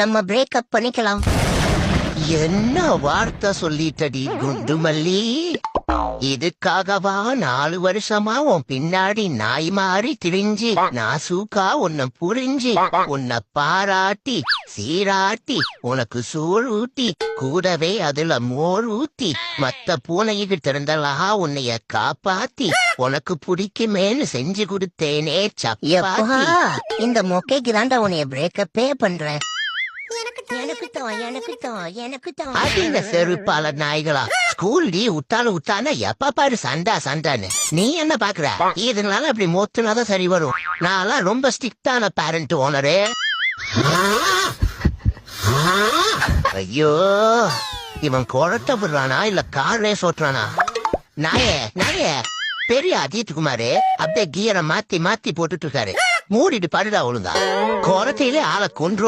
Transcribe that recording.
நம்ம பிரேக்கப் பண்ணிக்கலாம். என்ன வார்த்தை சொல்லிட்டடி குண்டுமல்லி? இதுக்காகவா 4 வருஷமா உன் பின்னாடி நாய் மாறி திரிஞ்சு நாசூக்கா உன்னை புரிஞ்சு உன்னை பாராட்டி சீராட்டி உனக்கு சோறு ஊட்டி கூடவே அதுல மோர் ஊத்தி மத்த பூனைகிட்ட இருந்தலா உன்னைய காப்பாத்தி உனக்கு பிடிக்குமேன்னு செஞ்சு கொடுத்தேனே சப்பாத்தி. இந்த மொக்கைக்கு தாண்டா உன்னைய பிரேக்கப்பே பண்றேன். அது இந்த செருப்பால நாய்களா ஸ்கூல்லி விட்டானா எப்ப பாரு சண்டான்னு நீ என்ன பாக்குற? இதனால அப்படி மொத்துனாதான் சரி வரும். நான் ரொம்ப ஸ்ட்ரிக்டான பேரண்ட் ஓனரு. ஐயோ, இவன் குழத்த விடுறானா இல்ல கார் ரேஸ் ஓட்டுறானா? நாயே பெரிய அஜித் குமாரு அப்படியே கியரை மாத்தி போட்டுட்டு இருக்காரு. மூடிட்டு படுடா ஒழுங்கா. குளத்தையிலே ஆளை கொன்று